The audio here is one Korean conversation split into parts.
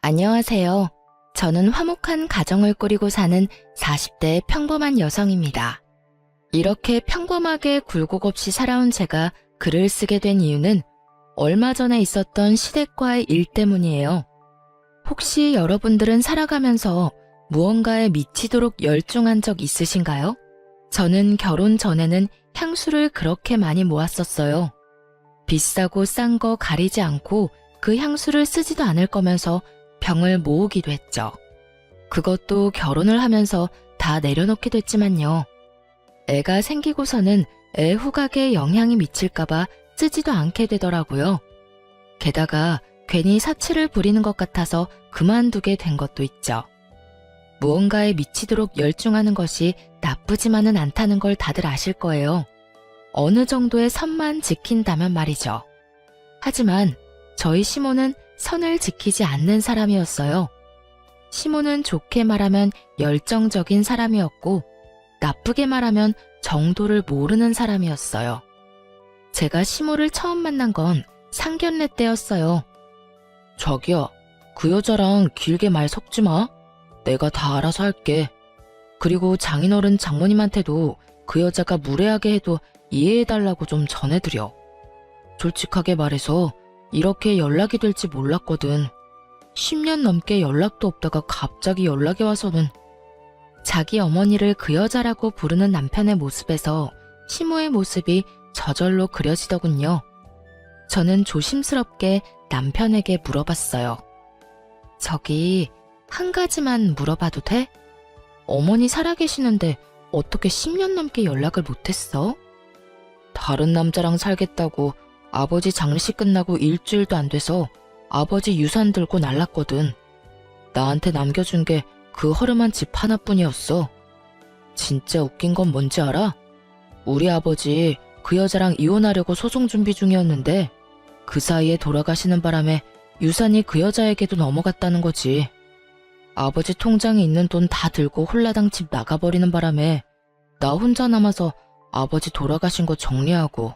안녕하세요. 저는 화목한 가정을 꾸리고 사는 40대 평범한 여성입니다. 이렇게 평범하게 굴곡 없이 살아온 제가 글을 쓰게 된 이유는 얼마 전에 있었던 시댁과의 일 때문이에요. 혹시 여러분들은 살아가면서 무언가에 미치도록 열중한 적 있으신가요? 저는 결혼 전에는 향수를 그렇게 많이 모았었어요. 비싸고 싼 거 가리지 않고 그 향수를 쓰지도 않을 거면서 병을 모으기도 했죠. 그것도 결혼을 하면서 다 내려놓게 됐지만요. 애가 생기고서는 애 후각에 영향이 미칠까봐 쓰지도 않게 되더라고요. 게다가 괜히 사치를 부리는 것 같아서 그만두게 된 것도 있죠. 무언가에 미치도록 열중하는 것이 나쁘지만은 않다는 걸 다들 아실 거예요. 어느 정도의 선만 지킨다면 말이죠. 하지만 저희 시모는 선을 지키지 않는 사람이었어요. 시모는 좋게 말하면 열정적인 사람이었고 나쁘게 말하면 정도를 모르는 사람이었어요. 제가 시모를 처음 만난 건 상견례 때였어요. 자기야, 그 여자랑 길게 말 섞지 마. 내가 다 알아서 할게. 그리고 장인어른 장모님한테도 그 여자가 무례하게 해도 이해해달라고 좀 전해드려. 솔직하게 말해서 이렇게 연락이 될지 몰랐거든. 10년 넘게 연락도 없다가 갑자기 연락이 와서는. 자기 어머니를 그 여자라고 부르는 남편의 모습에서 시모의 모습이 저절로 그려지더군요. 저는 조심스럽게 남편에게 물어봤어요. 저기 한 가지만 물어봐도 돼? 어머니 살아계시는데 어떻게 10년 넘게 연락을 못했어? 다른 남자랑 살겠다고 아버지 장례식 끝나고 일주일도 안 돼서 아버지 유산 들고 날랐거든. 나한테 남겨준 게 그 허름한 집 하나뿐이었어. 진짜 웃긴 건 뭔지 알아? 우리 아버지 그 여자랑 이혼하려고 소송 준비 중이었는데 그 사이에 돌아가시는 바람에 유산이 그 여자에게도 넘어갔다는 거지. 아버지 통장에 있는 돈 다 들고 홀라당 집 나가버리는 바람에 나 혼자 남아서 아버지 돌아가신 거 정리하고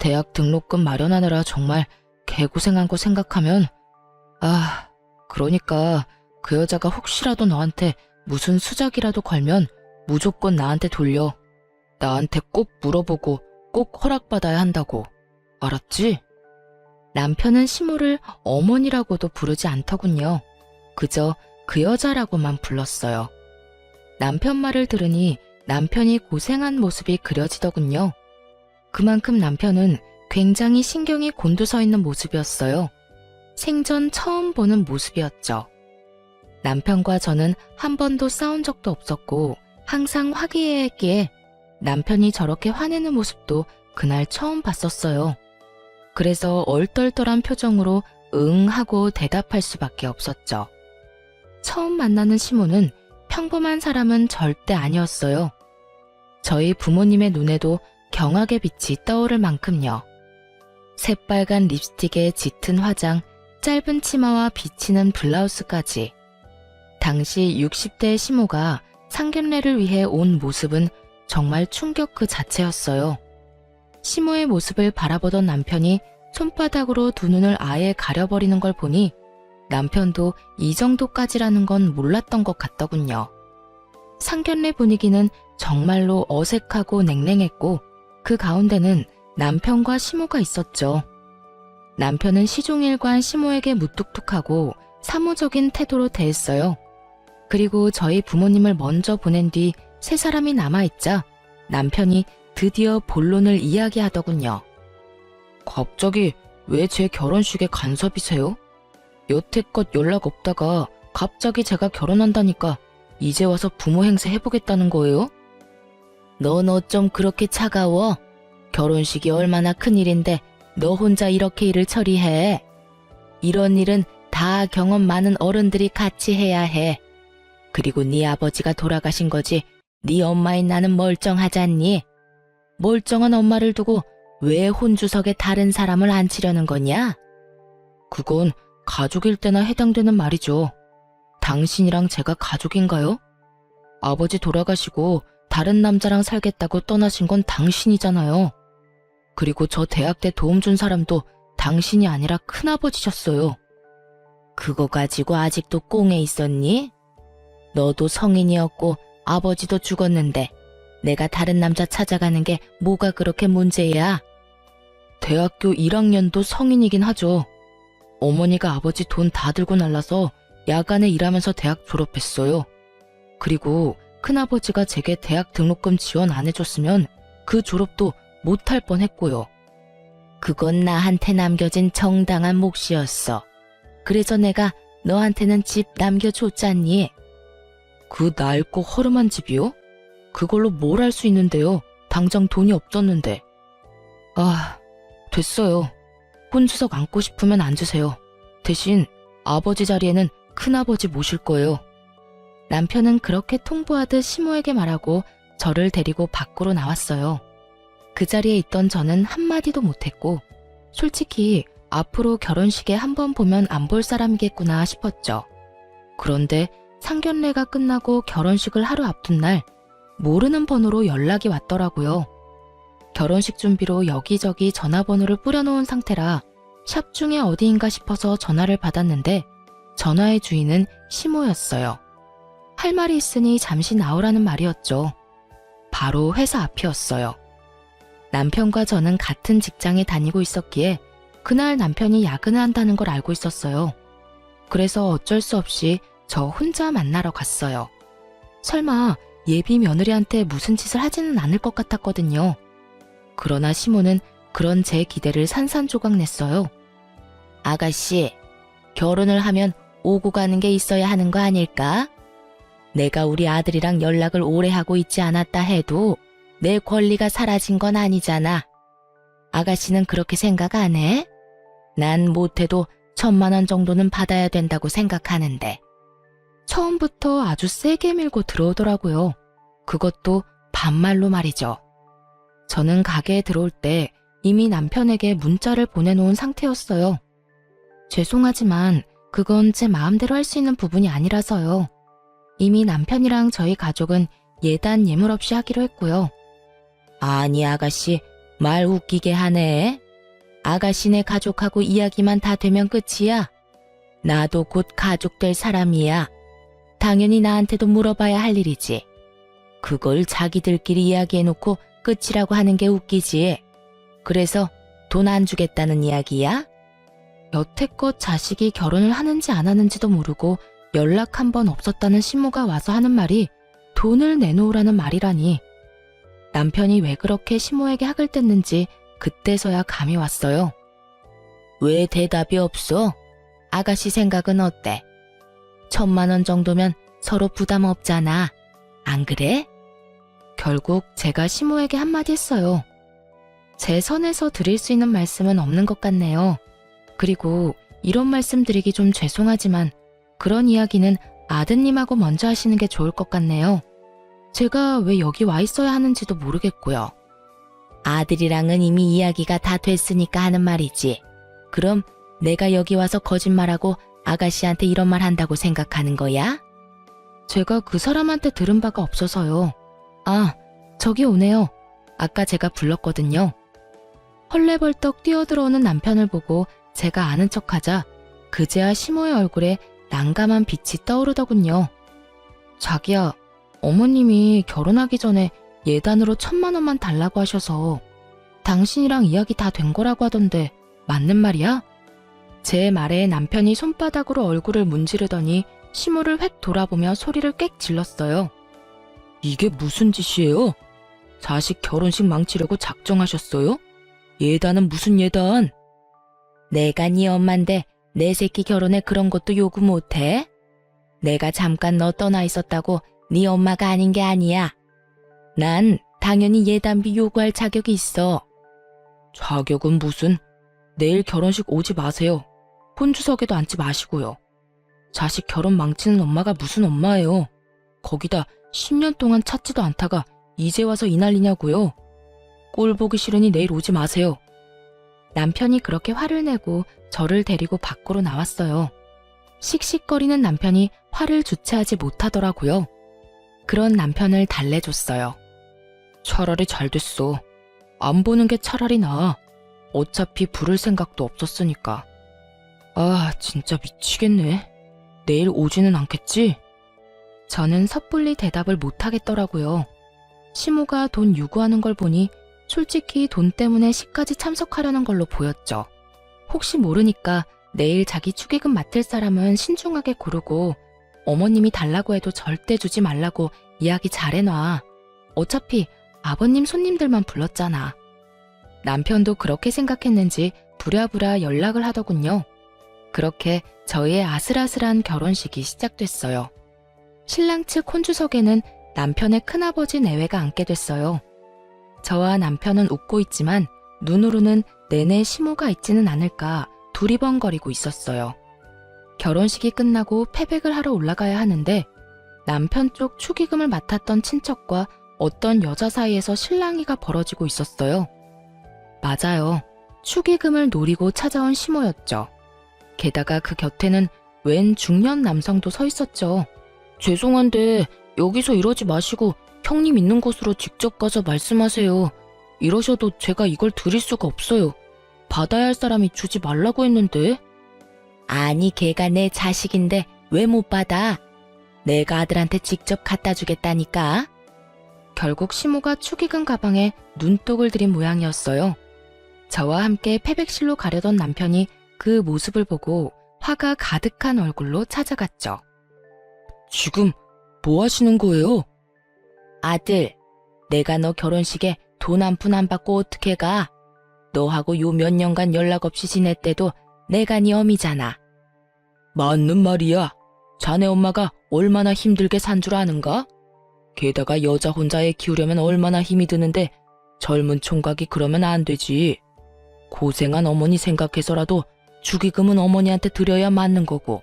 대학 등록금 마련하느라 정말 개고생한 거 생각하면 그러니까 그 여자가 혹시라도 너한테 무슨 수작이라도 걸면 무조건 나한테 돌려. 나한테 꼭 물어보고 꼭 허락받아야 한다고. 알았지? 남편은 시모를 어머니라고도 부르지 않더군요. 그저 그 여자라고만 불렀어요. 남편 말을 들으니 남편이 고생한 모습이 그려지더군요. 그만큼 남편은 굉장히 신경이 곤두서 있는 모습이었어요. 생전 처음 보는 모습이었죠. 남편과 저는 한 번도 싸운 적도 없었고 항상 화기애애했기에 남편이 저렇게 화내는 모습도 그날 처음 봤었어요. 그래서 얼떨떨한 표정으로 응 하고 대답할 수밖에 없었죠. 처음 만나는 시모는 평범한 사람은 절대 아니었어요. 저희 부모님의 눈에도 경악의 빛이 떠오를 만큼요. 새빨간 립스틱에 짙은 화장, 짧은 치마와 비치는 블라우스까지. 당시 60대의 시모가 상견례를 위해 온 모습은 정말 충격 그 자체였어요. 시모의 모습을 바라보던 남편이 손바닥으로 두 눈을 아예 가려버리는 걸 보니 남편도 이 정도까지라는 건 몰랐던 것 같더군요. 상견례 분위기는 정말로 어색하고 냉랭했고 그 가운데는 남편과 시모가 있었죠. 남편은 시종일관 시모에게 무뚝뚝하고 사무적인 태도로 대했어요. 그리고 저희 부모님을 먼저 보낸 뒤 세 사람이 남아있자 남편이 드디어 본론을 이야기하더군요. 갑자기 왜 제 결혼식에 간섭이세요? 여태껏 연락 없다가 갑자기 제가 결혼한다니까 이제 와서 부모 행세 해보겠다는 거예요? 넌 어쩜 그렇게 차가워? 결혼식이 얼마나 큰일인데 너 혼자 이렇게 일을 처리해? 이런 일은 다 경험 많은 어른들이 같이 해야 해. 그리고 네 아버지가 돌아가신 거지 네 엄마인 나는 멀쩡하잖니? 멀쩡한 엄마를 두고 왜 혼주석에 다른 사람을 앉히려는 거냐? 그건 가족일 때나 해당되는 말이죠. 당신이랑 제가 가족인가요? 아버지 돌아가시고 다른 남자랑 살겠다고 떠나신 건 당신이잖아요. 그리고 저 대학 때 도움 준 사람도 당신이 아니라 큰아버지셨어요. 그거 가지고 아직도 꽁에 있었니? 너도 성인이었고 아버지도 죽었는데 내가 다른 남자 찾아가는 게 뭐가 그렇게 문제야? 대학교 1학년도 성인이긴 하죠. 어머니가 아버지 돈 다 들고 날라서 야간에 일하면서 대학 졸업했어요. 그리고 큰아버지가 제게 대학 등록금 지원 안 해줬으면 그 졸업도 못할 뻔했고요. 그건 나한테 남겨진 정당한 몫이었어. 그래서 내가 너한테는 집 남겨줬잖니. 그 낡고 허름한 집이요? 그걸로 뭘 할 수 있는데요. 당장 돈이 없었는데. 아, 됐어요. 혼주석 앉고 싶으면 앉으세요. 대신 아버지 자리에는 큰아버지 모실 거예요. 남편은 그렇게 통보하듯 시모에게 말하고 저를 데리고 밖으로 나왔어요. 그 자리에 있던 저는 한마디도 못했고 솔직히 앞으로 결혼식에 한 번 보면 안 볼 사람이겠구나 싶었죠. 그런데 상견례가 끝나고 결혼식을 하루 앞둔 날 모르는 번호로 연락이 왔더라고요. 결혼식 준비로 여기저기 전화번호를 뿌려놓은 상태라 샵 중에 어디인가 싶어서 전화를 받았는데 전화의 주인은 시모였어요. 할 말이 있으니 잠시 나오라는 말이었죠. 바로 회사 앞이었어요. 남편과 저는 같은 직장에 다니고 있었기에 그날 남편이 야근을 한다는 걸 알고 있었어요. 그래서 어쩔 수 없이 저 혼자 만나러 갔어요. 설마 예비 며느리한테 무슨 짓을 하지는 않을 것 같았거든요. 그러나 시모는 그런 제 기대를 산산조각 냈어요. 아가씨, 결혼을 하면 오고 가는 게 있어야 하는 거 아닐까? 내가 우리 아들이랑 연락을 오래 하고 있지 않았다 해도 내 권리가 사라진 건 아니잖아. 아가씨는 그렇게 생각 안 해? 난 못해도 1,000만 원 정도는 받아야 된다고 생각하는데. 처음부터 아주 세게 밀고 들어오더라고요. 그것도 반말로 말이죠. 저는 가게에 들어올 때 이미 남편에게 문자를 보내놓은 상태였어요. 죄송하지만 그건 제 마음대로 할 수 있는 부분이 아니라서요. 이미 남편이랑 저희 가족은 예단 예물 없이 하기로 했고요. 아니 아가씨, 말 웃기게 하네. 아가씨네 가족하고 이야기만 다 되면 끝이야. 나도 곧 가족 될 사람이야. 당연히 나한테도 물어봐야 할 일이지. 그걸 자기들끼리 이야기해놓고 끝이라고 하는 게 웃기지. 그래서 돈 안 주겠다는 이야기야? 여태껏 자식이 결혼을 하는지 안 하는지도 모르고 연락 한 번 없었다는 시모가 와서 하는 말이 돈을 내놓으라는 말이라니. 남편이 왜 그렇게 시모에게 학을 뗐는지 그때서야 감이 왔어요. 왜 대답이 없어? 아가씨 생각은 어때? 1,000만 원 정도면 서로 부담 없잖아. 안 그래? 결국 제가 시모에게 한마디 했어요. 제 선에서 드릴 수 있는 말씀은 없는 것 같네요. 그리고 이런 말씀 드리기 좀 죄송하지만 그런 이야기는 아드님하고 먼저 하시는 게 좋을 것 같네요. 제가 왜 여기 와 있어야 하는지도 모르겠고요. 아들이랑은 이미 이야기가 다 됐으니까 하는 말이지. 그럼 내가 여기 와서 거짓말하고 아가씨한테 이런 말 한다고 생각하는 거야? 제가 그 사람한테 들은 바가 없어서요. 아, 저기 오네요. 아까 제가 불렀거든요. 헐레벌떡 뛰어들어오는 남편을 보고 제가 아는 척하자 그제야 시모의 얼굴에 난감한 빛이 떠오르더군요. 자기야, 어머님이 결혼하기 전에 예단으로 1,000만 원만 달라고 하셔서 당신이랑 이야기 다 된 거라고 하던데 맞는 말이야? 제 말에 남편이 손바닥으로 얼굴을 문지르더니 시모를 획 돌아보며 소리를 꽥 질렀어요. 이게 무슨 짓이에요? 자식 결혼식 망치려고 작정하셨어요? 예단은 무슨 예단? 내가 네 엄만데 내 새끼 결혼에 그런 것도 요구 못해? 내가 잠깐 너 떠나 있었다고 네 엄마가 아닌 게 아니야. 난 당연히 예단비 요구할 자격이 있어. 자격은 무슨? 내일 결혼식 오지 마세요. 혼주석에도 앉지 마시고요. 자식 결혼 망치는 엄마가 무슨 엄마예요. 거기다 10년 동안 찾지도 않다가 이제 와서 이 난리냐고요. 꼴 보기 싫으니 내일 오지 마세요. 남편이 그렇게 화를 내고 저를 데리고 밖으로 나왔어요. 씩씩거리는 남편이 화를 주체하지 못하더라고요. 그런 남편을 달래줬어요. 차라리 잘 됐어. 안 보는 게 차라리 나아. 어차피 부를 생각도 없었으니까. 아, 진짜 미치겠네. 내일 오지는 않겠지? 저는 섣불리 대답을 못하겠더라고요. 시모가 돈 요구하는 걸 보니 솔직히 돈 때문에 시까지 참석하려는 걸로 보였죠. 혹시 모르니까 내일 자기 축의금 맡을 사람은 신중하게 고르고 어머님이 달라고 해도 절대 주지 말라고 이야기 잘 해놔. 어차피 아버님 손님들만 불렀잖아. 남편도 그렇게 생각했는지 부랴부랴 연락을 하더군요. 그렇게 저희의 아슬아슬한 결혼식이 시작됐어요. 신랑 측 혼주석에는 남편의 큰아버지 내외가 앉게 됐어요. 저와 남편은 웃고 있지만 눈으로는 내내 시모가 있지는 않을까 두리번거리고 있었어요. 결혼식이 끝나고 패백을 하러 올라가야 하는데 남편 쪽 축의금을 맡았던 친척과 어떤 여자 사이에서 실랑이가 벌어지고 있었어요. 맞아요. 축의금을 노리고 찾아온 시모였죠. 게다가 그 곁에는 웬 중년 남성도 서 있었죠. 죄송한데 여기서 이러지 마시고 형님 있는 곳으로 직접 가서 말씀하세요. 이러셔도 제가 이걸 드릴 수가 없어요. 받아야 할 사람이 주지 말라고 했는데. 아니 걔가 내 자식인데 왜 못 받아? 내가 아들한테 직접 갖다 주겠다니까. 결국 시모가 축의금 가방에 눈독을 들인 모양이었어요. 저와 함께 패백실로 가려던 남편이 그 모습을 보고 화가 가득한 얼굴로 찾아갔죠. 지금 뭐 하시는 거예요? 아들, 내가 너 결혼식에 돈 한 푼 안 받고 어떻게 가? 너하고 요 몇 년간 연락 없이 지냈대도 내가 네 어미잖아. 맞는 말이야. 자네 엄마가 얼마나 힘들게 산 줄 아는가? 게다가 여자 혼자 애 키우려면 얼마나 힘이 드는데 젊은 총각이 그러면 안 되지. 고생한 어머니 생각해서라도 축의금은 어머니한테 드려야 맞는 거고.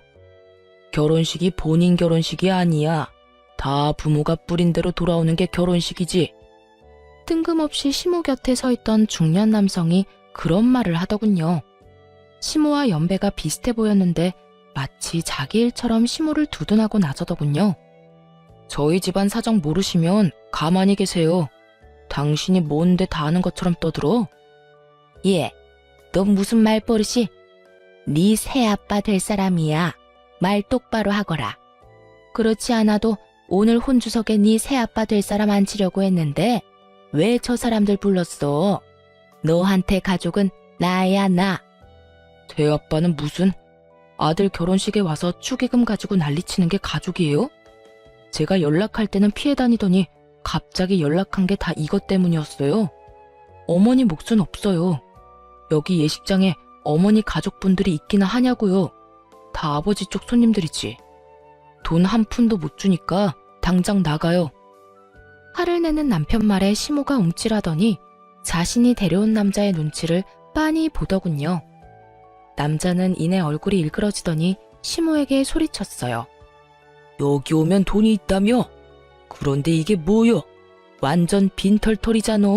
결혼식이 본인 결혼식이 아니야. 다 부모가 뿌린 대로 돌아오는 게 결혼식이지. 뜬금없이 시모 곁에 서 있던 중년 남성이 그런 말을 하더군요. 시모와 연배가 비슷해 보였는데 마치 자기 일처럼 시모를 두둔하고 나서더군요. 저희 집안 사정 모르시면 가만히 계세요. 당신이 뭔데 다 아는 것처럼 떠들어? 예, 너 무슨 말버릇이? 네 새아빠 될 사람이야. 말 똑바로 하거라. 그렇지 않아도 오늘 혼주석에 네 새아빠 될 사람 앉히려고 했는데 왜 저 사람들 불렀어? 너한테 가족은 나야 나. 새아빠는 무슨? 아들 결혼식에 와서 축의금 가지고 난리치는 게 가족이에요? 제가 연락할 때는 피해 다니더니 갑자기 연락한 게 다 이것 때문이었어요. 어머니 몫은 없어요. 여기 예식장에 어머니 가족분들이 있기나 하냐고요. 다 아버지 쪽 손님들이지. 돈 한 푼도 못 주니까 당장 나가요. 화를 내는 남편 말에 시모가 움찔하더니 자신이 데려온 남자의 눈치를 빤히 보더군요. 남자는 이내 얼굴이 일그러지더니 시모에게 소리쳤어요. 여기 오면 돈이 있다며? 그런데 이게 뭐여? 완전 빈털털이잖아.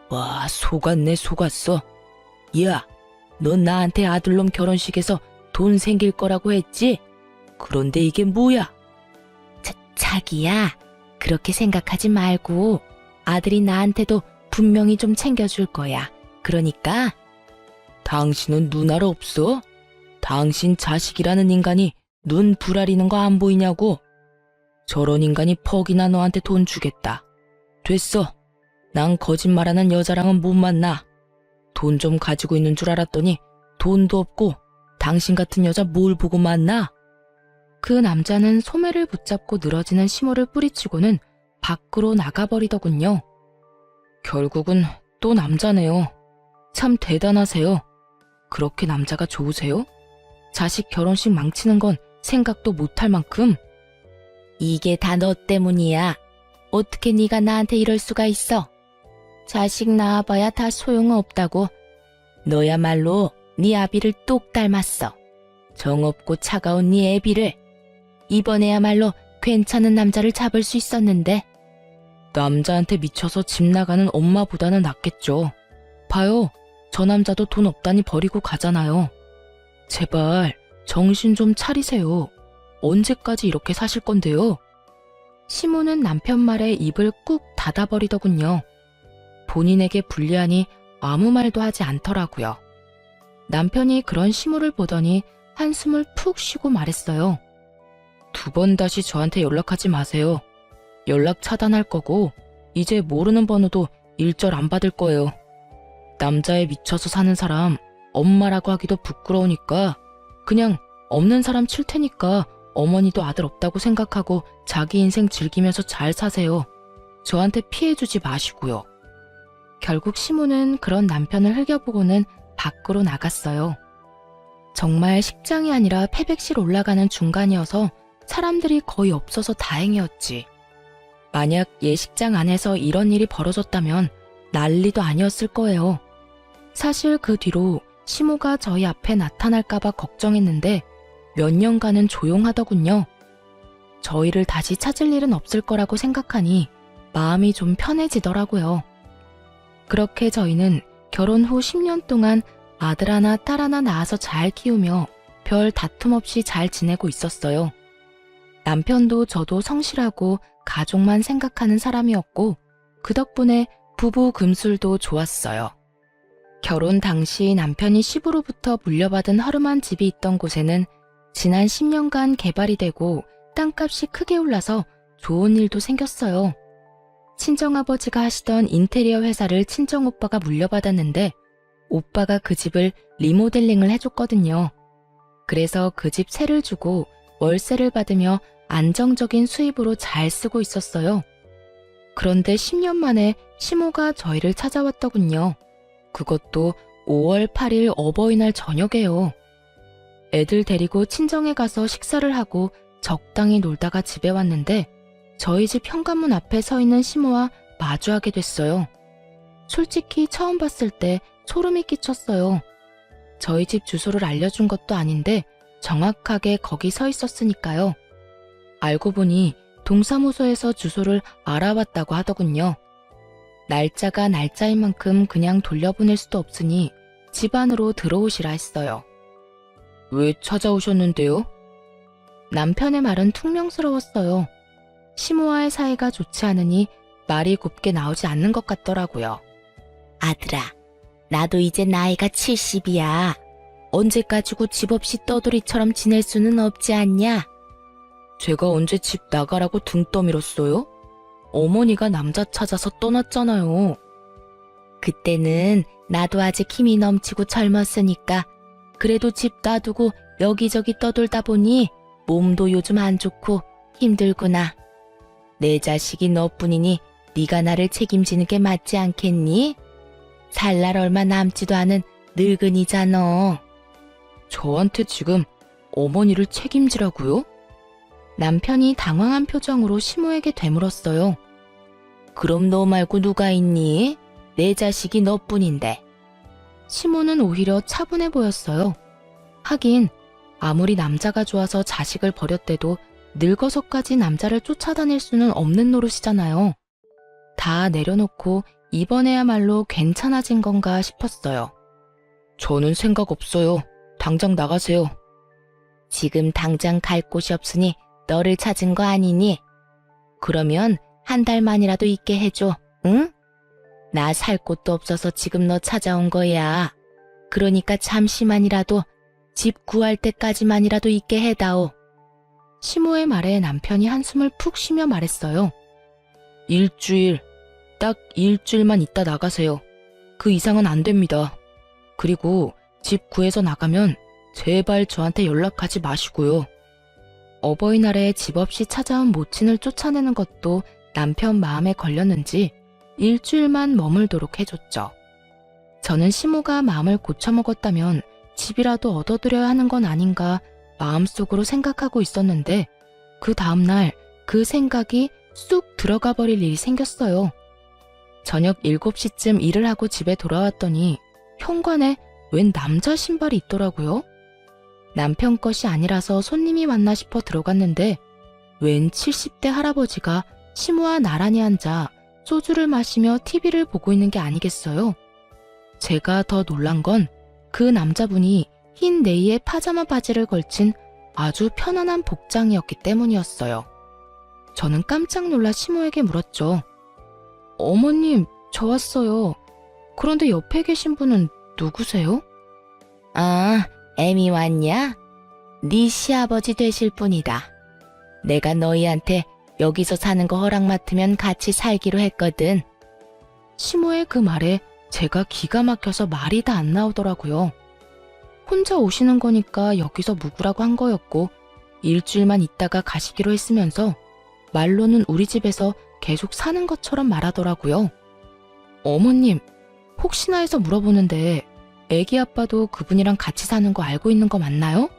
와, 속았네 속았어. 야, 넌 나한테 아들놈 결혼식에서 돈 생길 거라고 했지? 그런데 이게 뭐야? 자기야, 그렇게 생각하지 말고 아들이 나한테도 분명히 좀 챙겨줄 거야. 그러니까. 당신은 눈 알아 없어? 당신 자식이라는 인간이 눈 부라리는 거 안 보이냐고? 저런 인간이 퍽이나 너한테 돈 주겠다. 됐어. 난 거짓말하는 여자랑은 못 만나. 돈 좀 가지고 있는 줄 알았더니 돈도 없고 당신 같은 여자 뭘 보고 만나? 그 남자는 소매를 붙잡고 늘어지는 시모를 뿌리치고는 밖으로 나가버리더군요. 결국은 또 남자네요. 참 대단하세요. 그렇게 남자가 좋으세요? 자식 결혼식 망치는 건 생각도 못할 만큼. 이게 다 너 때문이야. 어떻게 네가 나한테 이럴 수가 있어? 자식 낳아봐야 다 소용없다고. 너야말로 네 아비를 똑 닮았어. 정없고 차가운 네 애비를. 이번에야말로 괜찮은 남자를 잡을 수 있었는데. 남자한테 미쳐서 집 나가는 엄마보다는 낫겠죠. 봐요. 저 남자도 돈 없다니 버리고 가잖아요. 제발 정신 좀 차리세요. 언제까지 이렇게 사실 건데요? 시모는 남편 말에 입을 꾹 닫아버리더군요. 본인에게 불리하니 아무 말도 하지 않더라고요. 남편이 그런 시무를 보더니 한숨을 푹 쉬고 말했어요. 2번 다시 저한테 연락하지 마세요. 연락 차단할 거고 이제 모르는 번호도 일절 안 받을 거예요. 남자에 미쳐서 사는 사람 엄마라고 하기도 부끄러우니까 그냥 없는 사람 칠 테니까 어머니도 아들 없다고 생각하고 자기 인생 즐기면서 잘 사세요. 저한테 피해주지 마시고요. 결국 시무는 그런 남편을 흘겨보고는 밖으로 나갔어요. 정말 식장이 아니라 패백실 올라가는 중간이어서 사람들이 거의 없어서 다행이었지. 만약 예식장 안에서 이런 일이 벌어졌다면 난리도 아니었을 거예요. 사실 그 뒤로 시모가 저희 앞에 나타날까봐 걱정했는데 몇 년간은 조용하더군요. 저희를 다시 찾을 일은 없을 거라고 생각하니 마음이 좀 편해지더라고요. 그렇게 저희는 결혼 후 10년 동안 아들 하나 딸 하나 낳아서 잘 키우며 별 다툼 없이 잘 지내고 있었어요. 남편도 저도 성실하고 가족만 생각하는 사람이었고 그 덕분에 부부 금술도 좋았어요. 결혼 당시 남편이 시부로부터 물려받은 허름한 집이 있던 곳에는 지난 10년간 개발이 되고 땅값이 크게 올라서 좋은 일도 생겼어요. 친정아버지가 하시던 인테리어 회사를 친정오빠가 물려받았는데 오빠가 그 집을 리모델링을 해줬거든요. 그래서 그 집 세를 주고 월세를 받으며 안정적인 수입으로 잘 쓰고 있었어요. 그런데 10년 만에 시모가 저희를 찾아왔더군요. 그것도 5월 8일 어버이날 저녁에요. 애들 데리고 친정에 가서 식사를 하고 적당히 놀다가 집에 왔는데 저희 집 현관문 앞에 서 있는 시모와 마주하게 됐어요. 솔직히 처음 봤을 때 소름이 끼쳤어요. 저희 집 주소를 알려준 것도 아닌데 정확하게 거기 서 있었으니까요. 알고 보니 동사무소에서 주소를 알아봤다고 하더군요. 날짜가 날짜인 만큼 그냥 돌려보낼 수도 없으니 집 안으로 들어오시라 했어요. 왜 찾아오셨는데요? 남편의 말은 퉁명스러웠어요. 시모와의 사이가 좋지 않으니 말이 곱게 나오지 않는 것 같더라고요. 아들아, 나도 이제 나이가 70이야. 언제까지고 집 없이 떠돌이처럼 지낼 수는 없지 않냐? 제가 언제 집 나가라고 등 떠밀었어요? 어머니가 남자 찾아서 떠났잖아요. 그때는 나도 아직 힘이 넘치고 젊었으니까 그래도 집 놔두고 여기저기 떠돌다 보니 몸도 요즘 안 좋고 힘들구나. 내 자식이 너뿐이니 네가 나를 책임지는 게 맞지 않겠니? 살 날 얼마 남지도 않은 늙은이잖아. 저한테 지금 어머니를 책임지라고요? 남편이 당황한 표정으로 시모에게 되물었어요. 그럼 너 말고 누가 있니? 내 자식이 너뿐인데. 시모는 오히려 차분해 보였어요. 하긴 아무리 남자가 좋아서 자식을 버렸대도 늙어서까지 남자를 쫓아다닐 수는 없는 노릇이잖아요. 다 내려놓고 이번에야말로 괜찮아진 건가 싶었어요. 저는 생각 없어요. 당장 나가세요. 지금 당장 갈 곳이 없으니 너를 찾은 거 아니니? 그러면 한 달만이라도 있게 해줘, 응? 나 살 곳도 없어서 지금 너 찾아온 거야. 그러니까 잠시만이라도 집 구할 때까지만이라도 있게 해다오. 시모의 말에 남편이 한숨을 푹 쉬며 말했어요. 일주일, 딱 일주일만 있다 나가세요. 그 이상은 안 됩니다. 그리고 집 구해서 나가면 제발 저한테 연락하지 마시고요. 어버이날에 집 없이 찾아온 모친을 쫓아내는 것도 남편 마음에 걸렸는지 일주일만 머물도록 해줬죠. 저는 시모가 마음을 고쳐먹었다면 집이라도 얻어들여야 하는 건 아닌가 마음속으로 생각하고 있었는데 그 다음날 그 생각이 쑥 들어가 버릴 일이 생겼어요. 저녁 7시쯤 일을 하고 집에 돌아왔더니 현관에 웬 남자 신발이 있더라고요. 남편 것이 아니라서 손님이 왔나 싶어 들어갔는데 웬 70대 할아버지가 시모와 나란히 앉아 소주를 마시며 TV를 보고 있는 게 아니겠어요? 제가 더 놀란 건 그 남자분이 흰 네이에 파자마 바지를 걸친 아주 편안한 복장이었기 때문이었어요. 저는 깜짝 놀라 시모에게 물었죠. 어머님, 저 왔어요. 그런데 옆에 계신 분은 누구세요? 아, 애미 왔냐? 네 시아버지 되실 분이다. 내가 너희한테 여기서 사는 거 허락 맡으면 같이 살기로 했거든. 시모의 그 말에 제가 기가 막혀서 말이 다 안 나오더라고요. 혼자 오시는 거니까 여기서 묵으라고 한 거였고 일주일만 있다가 가시기로 했으면서 말로는 우리 집에서 계속 사는 것처럼 말하더라고요. 어머님, 혹시나 해서 물어보는데 애기 아빠도 그분이랑 같이 사는 거 알고 있는 거 맞나요?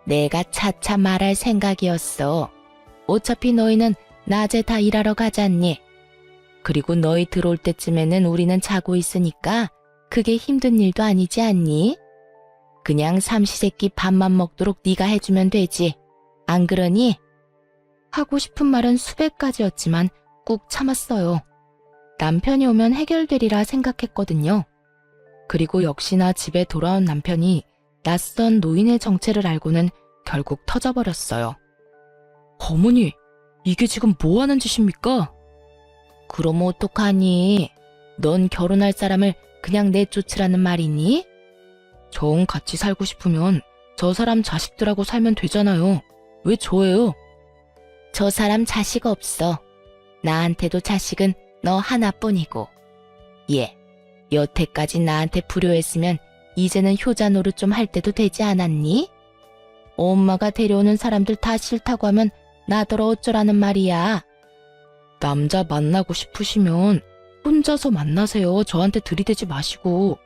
내가 차차 말할 생각이었어. 어차피 너희는 낮에 다 일하러 가잖니. 그리고 너희 들어올 때쯤에는 우리는 자고 있으니까 그게 힘든 일도 아니지 않니? 그냥 삼시세끼 밥만 먹도록 네가 해주면 되지. 안 그러니? 하고 싶은 말은 수백 가지였지만 꾹 참았어요. 남편이 오면 해결되리라 생각했거든요. 그리고 역시나 집에 돌아온 남편이 낯선 노인의 정체를 알고는 결국 터져버렸어요. 어머니, 이게 지금 뭐 하는 짓입니까? 그럼 어떡하니? 넌 결혼할 사람을 그냥 내쫓으라는 말이니? 정 같이 살고 싶으면 저 사람 자식들하고 살면 되잖아요. 왜 저예요? 저 사람 자식 없어. 나한테도 자식은 너 하나뿐이고. 예, 여태까지 나한테 불효했으면 이제는 효자 노릇 좀 할 때도 되지 않았니? 엄마가 데려오는 사람들 다 싫다고 하면 나더러 어쩌라는 말이야. 남자 만나고 싶으시면 혼자서 만나세요. 저한테 들이대지 마시고.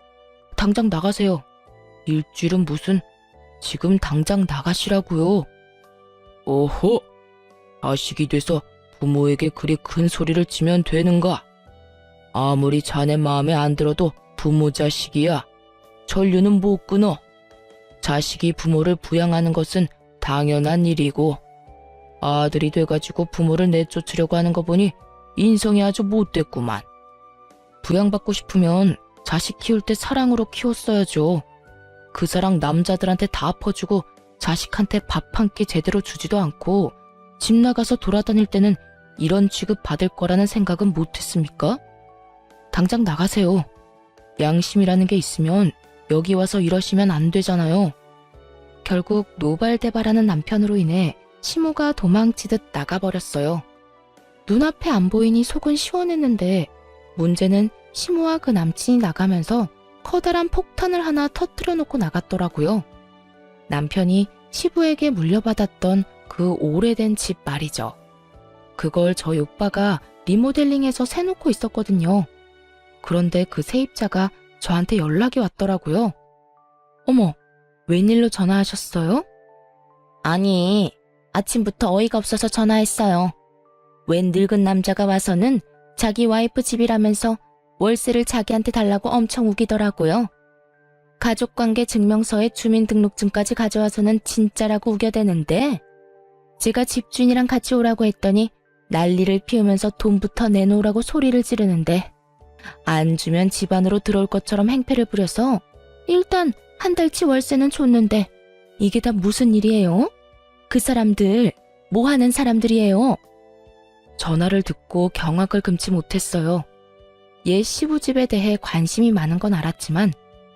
당장 나가세요. 일주일은 무슨, 지금 당장 나가시라고요. 어허, 자식이 돼서 부모에게 그리 큰 소리를 치면 되는가? 아무리 자네 마음에 안 들어도 부모 자식이야. 전류는 못 끊어. 자식이 부모를 부양하는 것은 당연한 일이고, 아들이 돼가지고 부모를 내쫓으려고 하는 거 보니 인성이 아주 못됐구만. 부양받고 싶으면 자식 키울 때 사랑으로 키웠어야죠. 그 사랑 남자들한테 다 퍼주고 자식한테 밥 한 끼 제대로 주지도 않고 집 나가서 돌아다닐 때는 이런 취급 받을 거라는 생각은 못했습니까? 당장 나가세요. 양심이라는 게 있으면 여기 와서 이러시면 안 되잖아요. 결국 노발대발하는 남편으로 인해 시모가 도망치듯 나가버렸어요. 눈앞에 안 보이니 속은 시원했는데 문제는 시모와 그 남친이 나가면서 커다란 폭탄을 하나 터뜨려 놓고 나갔더라고요. 남편이 시부에게 물려받았던 그 오래된 집 말이죠. 그걸 저희 오빠가 리모델링해서 세놓고 있었거든요. 그런데 그 세입자가 저한테 연락이 왔더라고요. 어머, 웬일로 전화하셨어요? 아니, 아침부터 어이가 없어서 전화했어요. 웬 늙은 남자가 와서는 자기 와이프 집이라면서 월세를 자기한테 달라고 엄청 우기더라고요. 가족관계 증명서에 주민등록증까지 가져와서는 진짜라고 우겨대는데 제가 집주인이랑 같이 오라고 했더니 난리를 피우면서 돈부터 내놓으라고 소리를 지르는데 안 주면 집 안으로 들어올 것처럼 행패를 부려서 일단 한 달치 월세는 줬는데 이게 다 무슨 일이에요? 그 사람들 뭐 하는 사람들이에요? 전화를 듣고 경악을 금치 못했어요. 옛 시부집에 대해 관심이 많은 건 알았지만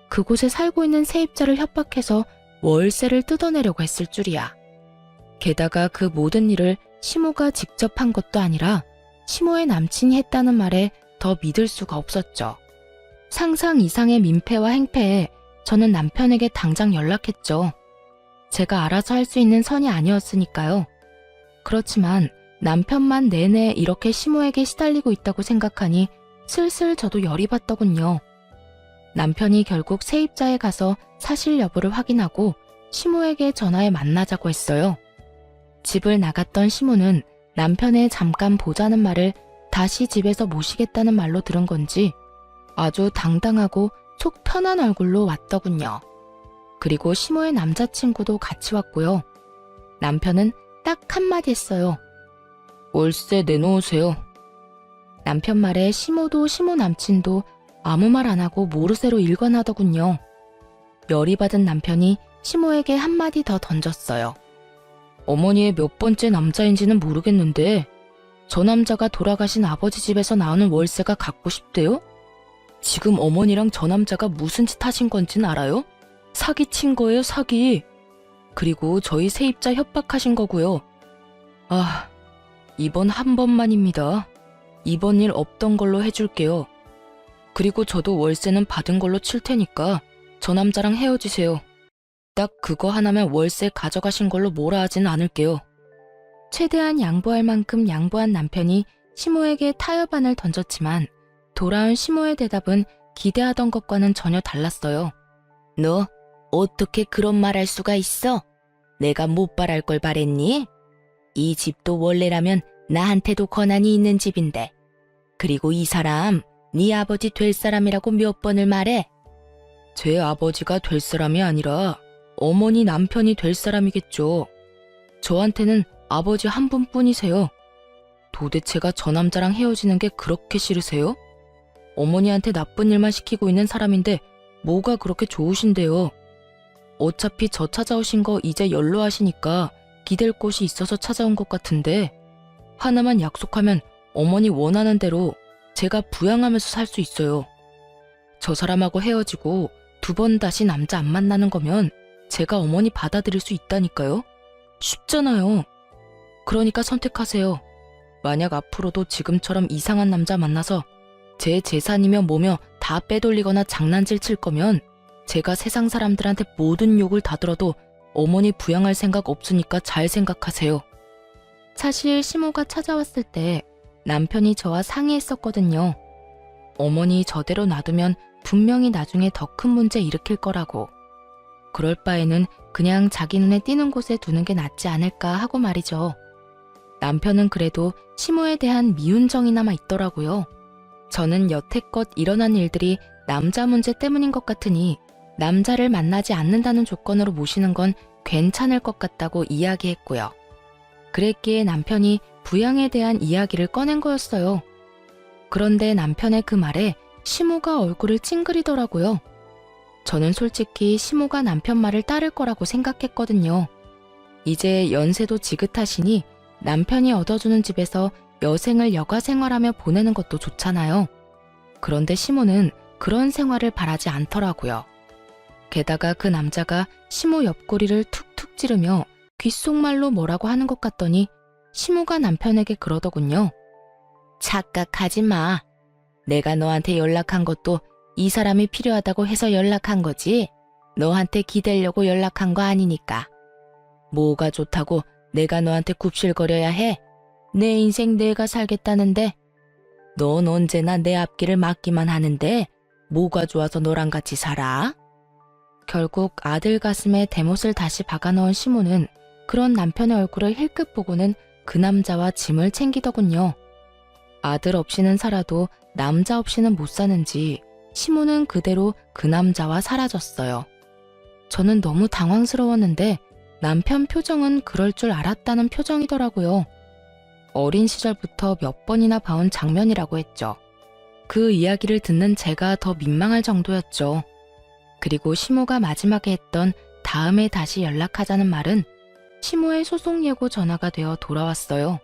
그곳에 살고 있는 세입자를 협박해서 월세를 뜯어내려고 했을 줄이야. 게다가 그 모든 일을 시모가 직접 한 것도 아니라 시모의 남친이 했다는 말에 더 믿을 수가 없었죠. 상상 이상의 민폐와 행패에 저는 남편에게 당장 연락했죠. 제가 알아서 할 수 있는 선이 아니었으니까요. 그렇지만 남편만 내내 이렇게 시모에게 시달리고 있다고 생각하니 슬슬 저도 열이 받더군요. 남편이 결국 세입자에 가서 사실 여부를 확인하고 시모에게 전화해 만나자고 했어요. 집을 나갔던 시모는 남편의 잠깐 보자는 말을 다시 집에서 모시겠다는 말로 들은 건지 아주 당당하고 속 편한 얼굴로 왔더군요. 그리고 시모의 남자친구도 같이 왔고요. 남편은 딱 한마디 했어요. 월세 내놓으세요. 남편 말에 시모도 시모 남친도 아무 말 안 하고 모르쇠로 일관하더군요. 열이 받은 남편이 시모에게 한마디 더 던졌어요. 어머니의 몇 번째 남자인지는 모르겠는데 저 남자가 돌아가신 아버지 집에서 나오는 월세가 갖고 싶대요? 지금 어머니랑 저 남자가 무슨 짓 하신 건지는 알아요? 사기친 거예요, 사기. 그리고 저희 세입자 협박하신 거고요. 아, 이번 한 번만입니다. 이번 일 없던 걸로 해줄게요. 그리고 저도 월세는 받은 걸로 칠 테니까 저 남자랑 헤어지세요. 딱 그거 하나면 월세 가져가신 걸로 뭐라 하진 않을게요. 최대한 양보할 만큼 양보한 남편이 시모에게 타협안을 던졌지만 돌아온 시모의 대답은 기대하던 것과는 전혀 달랐어요. 너 어떻게 그런 말 할 수가 있어? 내가 못 바랄 걸 바랬니? 이 집도 원래라면 나한테도 권한이 있는 집인데. 그리고 이 사람 네 아버지 될 사람이라고 몇 번을 말해? 제 아버지가 될 사람이 아니라 어머니 남편이 될 사람이겠죠. 저한테는 아버지 한 분뿐이세요. 도대체가 저 남자랑 헤어지는 게 그렇게 싫으세요? 어머니한테 나쁜 일만 시키고 있는 사람인데 뭐가 그렇게 좋으신데요? 어차피 저 찾아오신 거 이제 연로하시니까 기댈 곳이 있어서 찾아온 것 같은데 하나만 약속하면 어머니 원하는 대로 제가 부양하면서 살 수 있어요. 저 사람하고 헤어지고 2번 다시 남자 안 만나는 거면 제가 어머니 받아들일 수 있다니까요. 쉽잖아요. 그러니까 선택하세요. 만약 앞으로도 지금처럼 이상한 남자 만나서 제 재산이며 뭐며 다 빼돌리거나 장난질 칠 거면 제가 세상 사람들한테 모든 욕을 다 들어도 어머니 부양할 생각 없으니까 잘 생각하세요. 사실 시모가 찾아왔을 때 남편이 저와 상의했었거든요. 어머니 저대로 놔두면 분명히 나중에 더 큰 문제 일으킬 거라고. 그럴 바에는 그냥 자기 눈에 띄는 곳에 두는 게 낫지 않을까 하고 말이죠. 남편은 그래도 시모에 대한 미운정이 남아 있더라고요. 저는 여태껏 일어난 일들이 남자 문제 때문인 것 같으니 남자를 만나지 않는다는 조건으로 모시는 건 괜찮을 것 같다고 이야기했고요. 그랬기에 남편이 부양에 대한 이야기를 꺼낸 거였어요. 그런데 남편의 그 말에 시모가 얼굴을 찡그리더라고요. 저는 솔직히 시모가 남편 말을 따를 거라고 생각했거든요. 이제 연세도 지긋하시니 남편이 얻어주는 집에서 여생을 여가 생활하며 보내는 것도 좋잖아요. 그런데 시모는 그런 생활을 바라지 않더라고요. 게다가 그 남자가 시모 옆구리를 툭툭 찌르며 귓속말로 뭐라고 하는 것 같더니 시모가 남편에게 그러더군요. 착각하지 마. 내가 너한테 연락한 것도 이 사람이 필요하다고 해서 연락한 거지. 너한테 기대려고 연락한 거 아니니까. 뭐가 좋다고 내가 너한테 굽실거려야 해? 내 인생 내가 살겠다는데. 넌 언제나 내 앞길을 막기만 하는데 뭐가 좋아서 너랑 같이 살아? 결국 아들 가슴에 대못을 다시 박아넣은 시모는 그런 남편의 얼굴을 힐끗 보고는 그 남자와 짐을 챙기더군요. 아들 없이는 살아도 남자 없이는 못 사는지 시모는 그대로 그 남자와 사라졌어요. 저는 너무 당황스러웠는데 남편 표정은 그럴 줄 알았다는 표정이더라고요. 어린 시절부터 몇 번이나 봐온 장면이라고 했죠. 그 이야기를 듣는 제가 더 민망할 정도였죠. 그리고 시모가 마지막에 했던 다음에 다시 연락하자는 말은 시모의 소송 예고 전화가 되어 돌아왔어요.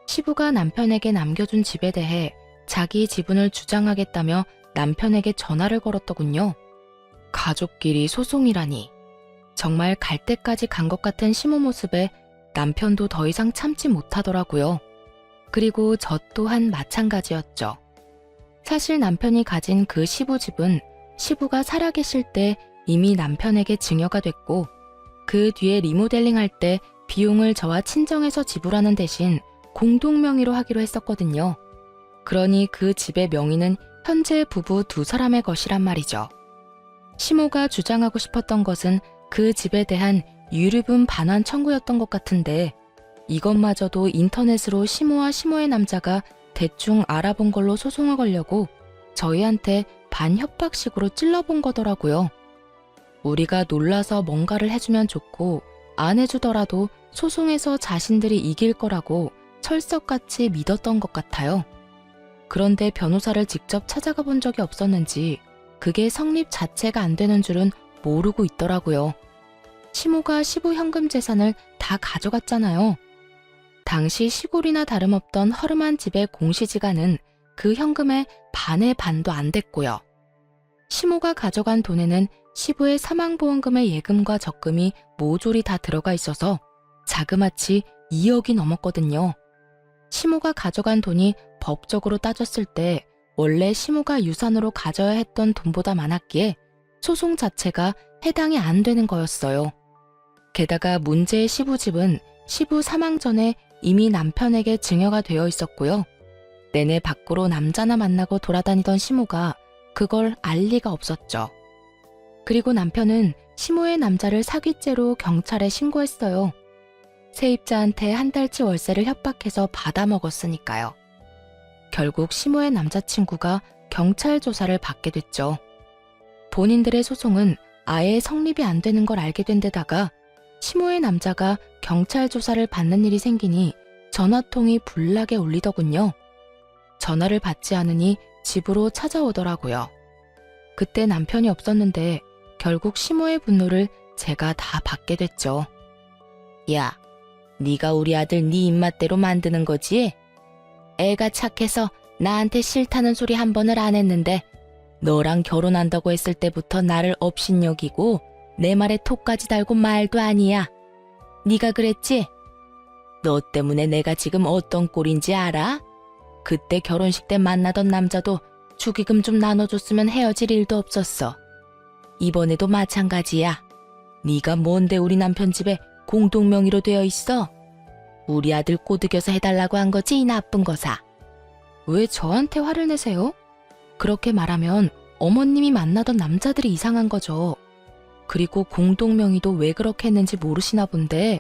시부가 남편에게 남겨준 집에 대해 자기 지분을 주장하겠다며 남편에게 전화를 걸었더군요. 가족끼리 소송이라니. 정말 갈 때까지 간 것 같은 시모 모습에 남편도 더 이상 참지 못하더라고요. 그리고 저 또한 마찬가지였죠. 사실 남편이 가진 그 시부 집은 시부가 살아계실 때 이미 남편에게 증여가 됐고 그 뒤에 리모델링 할 때 비용을 저와 친정에서 지불하는 대신 공동 명의로 하기로 했었거든요. 그러니 그 집의 명의는 현재 부부 2사람의 것이란 말이죠. 시모가 주장하고 싶었던 것은 그 집에 대한 유류분 반환 청구였던 것 같은데 이것마저도 인터넷으로 시모와 시모의 남자가 대충 알아본 걸로 소송을 걸려고 저희한테 반협박식으로 찔러본 거더라고요. 우리가 놀라서 뭔가를 해주면 좋고 안 해주더라도 소송에서 자신들이 이길 거라고 철석같이 믿었던 것 같아요. 그런데 변호사를 직접 찾아가 본 적이 없었는지 그게 성립 자체가 안 되는 줄은 모르고 있더라고요. 시모가 시부 현금 재산을 다 가져갔잖아요. 당시 시골이나 다름없던 허름한 집의 공시지가는 그 현금의 반의 반도 안 됐고요. 시모가 가져간 돈에는 시부의 사망보험금의 예금과 적금이 모조리 다 들어가 있어서 자그마치 2억이 넘었거든요. 시모가 가져간 돈이 법적으로 따졌을 때 원래 시모가 유산으로 가져야 했던 돈보다 많았기에 소송 자체가 해당이 안 되는 거였어요. 게다가 문제의 시부집은 시부 사망 전에 이미 남편에게 증여가 되어 있었고요. 내내 밖으로 남자나 만나고 돌아다니던 시모가 그걸 알 리가 없었죠. 그리고 남편은 시모의 남자를 사기죄로 경찰에 신고했어요. 세입자한테 한 달치 월세를 협박해서 받아먹었으니까요. 결국 시모의 남자친구가 경찰 조사를 받게 됐죠. 본인들의 소송은 아예 성립이 안 되는 걸 알게 된 데다가 시모의 남자가 경찰 조사를 받는 일이 생기니 전화통이 불나게 울리더군요. 전화를 받지 않으니 집으로 찾아오더라고요. 그때 남편이 없었는데 결국 시모의 분노를 제가 다 받게 됐죠. 야, 네가 우리 아들 네 입맛대로 만드는 거지? 애가 착해서 나한테 싫다는 소리 한 번을 안 했는데 너랑 결혼한다고 했을 때부터 나를 업신여기고 내 말에 톡까지 달고 말도 아니야. 네가 그랬지? 너 때문에 내가 지금 어떤 꼴인지 알아? 그때 결혼식 때 만나던 남자도 축의금 좀 나눠줬으면 헤어질 일도 없었어. 이번에도 마찬가지야. 네가 뭔데 우리 남편 집에 공동명의로 되어 있어? 우리 아들 꼬드겨서 해달라고 한 거지, 이 나쁜 거사. 왜 저한테 화를 내세요? 그렇게 말하면 어머님이 만나던 남자들이 이상한 거죠. 그리고 공동명의도 왜 그렇게 했는지 모르시나 본데